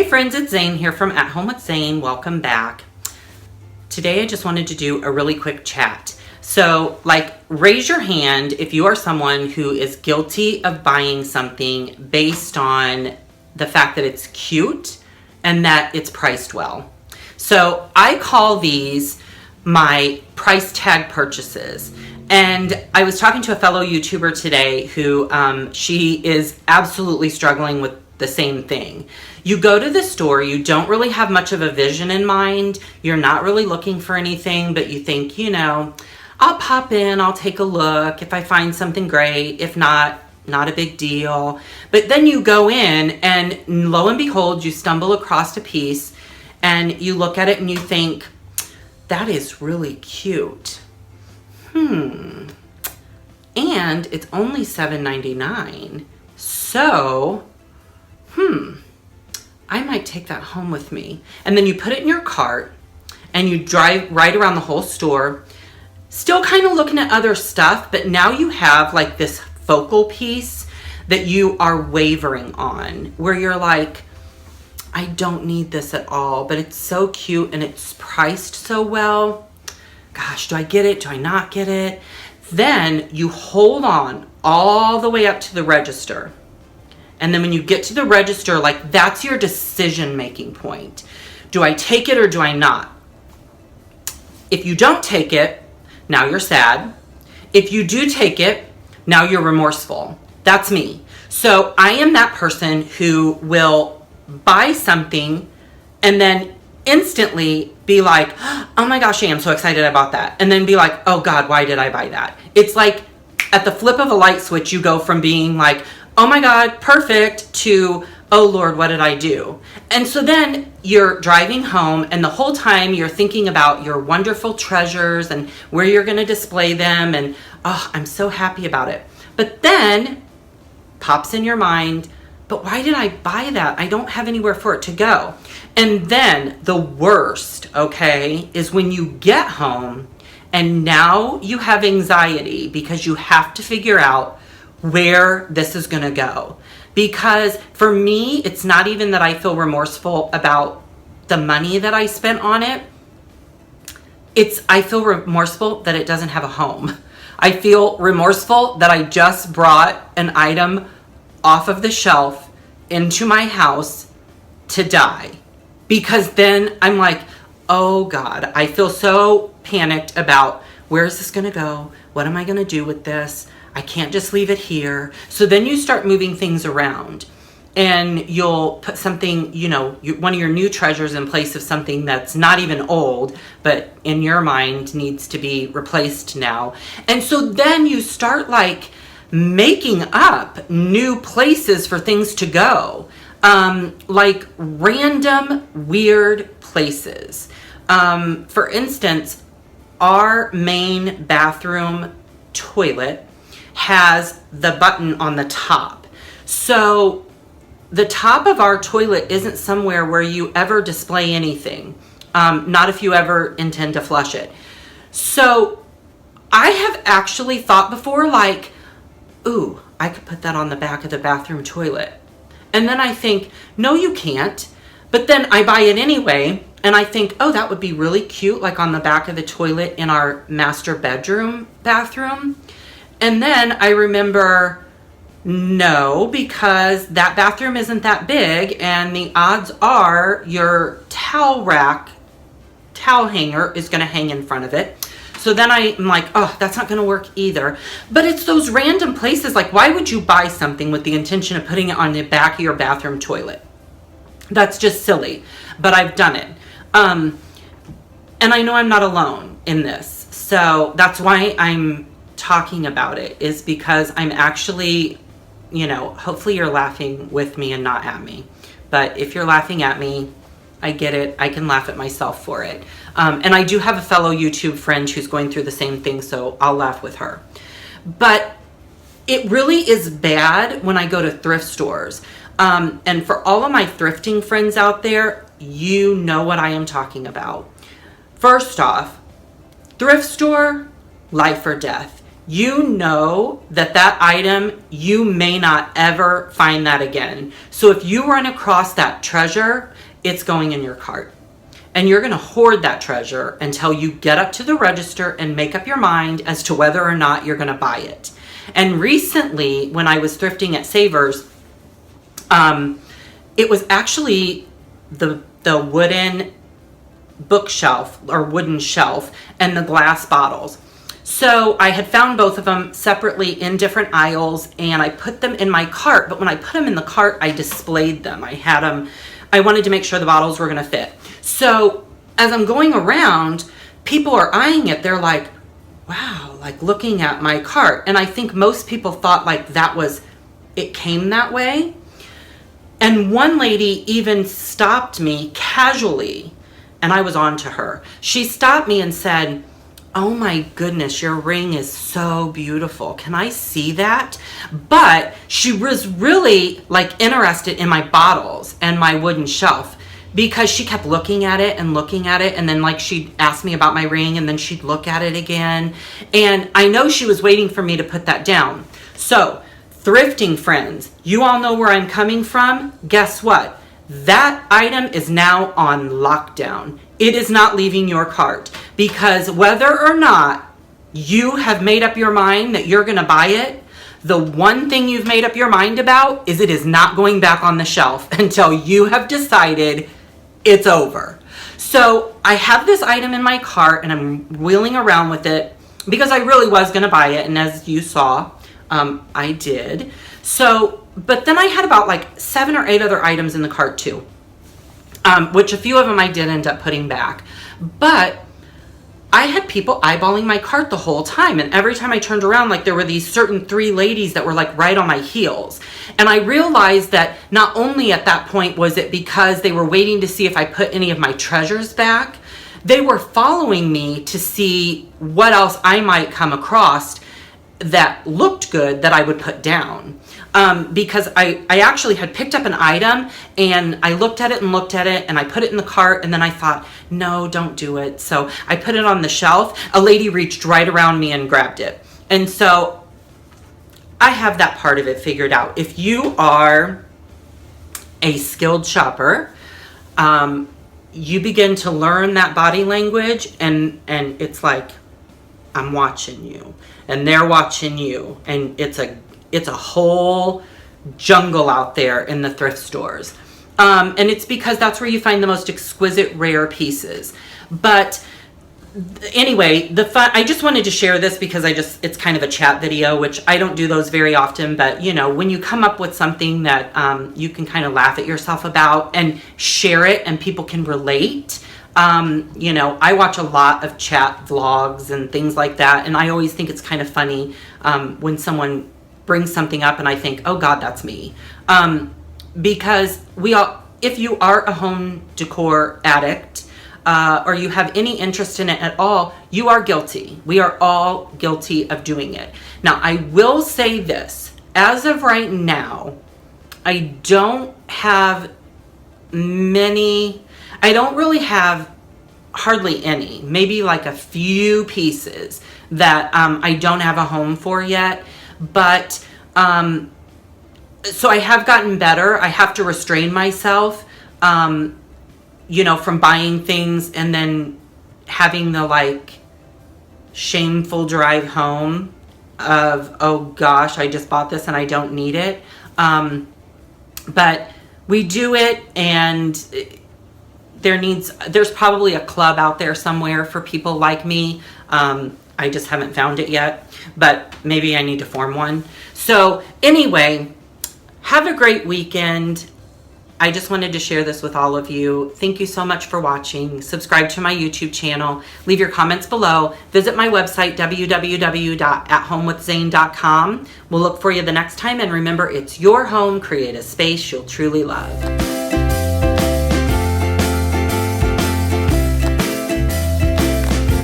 Hey friends, it's Zane here from At Home with Zane. Welcome back. Today I just wanted to do a really quick chat. So raise your hand if you are someone who is guilty of buying something based on the fact that it's cute and that it's priced well. So I call these my price tag purchases. And I was talking to a fellow YouTuber today who she is absolutely struggling with the same thing. You go to the store, you don't really have much of a vision in mind. You're not really looking for anything, but you think, I'll pop in, I'll take a look. If I find something great, if not a big deal. But then you go in and lo and behold, you stumble across a piece and you look at it and you think, that is really cute. And it's only $7.99. So, I might take that home with me. And then you put it in your cart and you drive right around the whole store, still kind of looking at other stuff, but now you have like this focal piece that you are wavering on, where you're like, I don't need this at all, but it's so cute and it's priced so well. Gosh, do I get it? Do I not get it? Then you hold on all the way up to the register. And then when you get to the register, that's your decision-making point. Do I take it or do I not? If you don't take it, now you're sad. If you do take it, now you're remorseful. That's me. So I am that person who will buy something and then instantly be like, oh my gosh, I am so excited about that. And then be like, oh God, why did I buy that? It's like at the flip of a light switch, you go from being like, oh my God, perfect, to, oh Lord, what did I do? And so then you're driving home and the whole time you're thinking about your wonderful treasures and where you're going to display them. And oh, I'm so happy about it. But then pops in your mind, but why did I buy that? I don't have anywhere for it to go. And then the worst, okay, is when you get home and now you have anxiety because you have to figure out where this is going to go. Because for me, it's not even that I feel remorseful about the money that I spent on it. I feel remorseful that it doesn't have a home. I feel remorseful that I just brought an item off of the shelf into my house to die. Because then I'm like, oh God, I feel so panicked about where is this going to go? What am I going to do with this? I can't just leave it here. So then you start moving things around and you'll put something, one of your new treasures in place of something that's not even old, but in your mind needs to be replaced now. And so then you start making up new places for things to go, random weird places. For instance, our main bathroom toilet has the button on the top. So the top of our toilet isn't somewhere where you ever display anything. Not if you ever intend to flush it. So I have actually thought before, ooh, I could put that on the back of the bathroom toilet. And then I think, no, you can't. But then I buy it anyway. And I think, oh, that would be really cute, on the back of the toilet in our master bathroom. And then I remember, no, because that bathroom isn't that big and the odds are your towel hanger is going to hang in front of it. So then I'm like, oh, that's not going to work either. But it's those random places, why would you buy something with the intention of putting it on the back of your bathroom toilet? That's just silly, but I've done it. And I know I'm not alone in this. So that's why I'm talking about it, is because I'm actually, hopefully you're laughing with me and not at me. But if you're laughing at me, I get it. I can laugh at myself for it. And I do have a fellow YouTube friend who's going through the same thing, so I'll laugh with her. But it really is bad when I go to thrift stores. And for all of my thrifting friends out there, you know what I am talking about. First off, thrift store, life or death. you know that that item, you may not ever find that again. So if you run across that treasure, it's going in your cart. And you're going to hoard that treasure until you get up to the register and make up your mind as to whether or not you're going to buy it. And recently, when I was thrifting at Savers, it was actually the wooden bookshelf or wooden shelf and the glass bottles. So I had found both of them separately in different aisles, and I put them in my cart. But when I put them in the cart, I displayed them. I wanted to make sure the bottles were going to fit. So as I'm going around, people are eyeing it. They're like, wow, like looking at my cart. And I think most people thought like it came that way. And one lady even stopped me casually, and I was on to her. She stopped me and said, oh my goodness, your ring is so beautiful. Can I see that? But she was really like interested in my bottles and my wooden shelf, because she kept looking at it, and then like she'd ask me about my ring, and then she'd look at it again. And I know she was waiting for me to put that down. So thrifting friends, you all know where I'm coming from. Guess what? That item is now on lockdown. It is not leaving your cart, because whether or not you have made up your mind that you're going to buy it, the one thing you've made up your mind about is it is not going back on the shelf until you have decided it's over. So I have this item in my cart, and I'm wheeling around with it because I really was going to buy it. And as you saw, I did. So, but then I had about like 7 or 8 other items in the cart too, which a few of them I did end up putting back. But I had people eyeballing my cart the whole time. And every time I turned around, like there were these certain 3 ladies that were like right on my heels. And I realized that not only at that point was it because they were waiting to see if I put any of my treasures back, they were following me to see what else I might come across that looked good that I would put down. Because I actually had picked up an item, and I looked at it and I put it in the cart, and then I thought, no, don't do it. So I put it on the shelf. A lady reached right around me and grabbed it. And so I have that part of it figured out. If you are a skilled shopper, you begin to learn that body language, and it's like, I'm watching you, and they're watching you, and it's a whole jungle out there in the thrift stores. And it's because that's where you find the most exquisite, rare pieces. But anyway, I just wanted to share this because it's kind of a chat video, which I don't do those very often. But, you know, when you come up with something that you can kind of laugh at yourself about and share it and people can relate. You know, I watch a lot of chat vlogs and things like that. And I always think it's kind of funny when someone brings something up and I think, oh God, that's me. Because if you are a home decor addict, or you have any interest in it at all, you are guilty. We are all guilty of doing it. Now, I will say this, as of right now, I don't really have hardly any, maybe like a few pieces that I don't have a home for yet. But so I have gotten better. I have to restrain myself, you know, from buying things and then having the like shameful drive home of, oh gosh, I just bought this and I don't need it. But we do it, and there's probably a club out there somewhere for people like me. I just haven't found it yet, but maybe I need to form one. So anyway, have a great weekend. I just wanted to share this with all of you. Thank you so much for watching. Subscribe to my YouTube channel. Leave your comments below. Visit my website, www.AtHomeWithZane.com. We'll look for you the next time. And remember, it's your home. Create a space you'll truly love.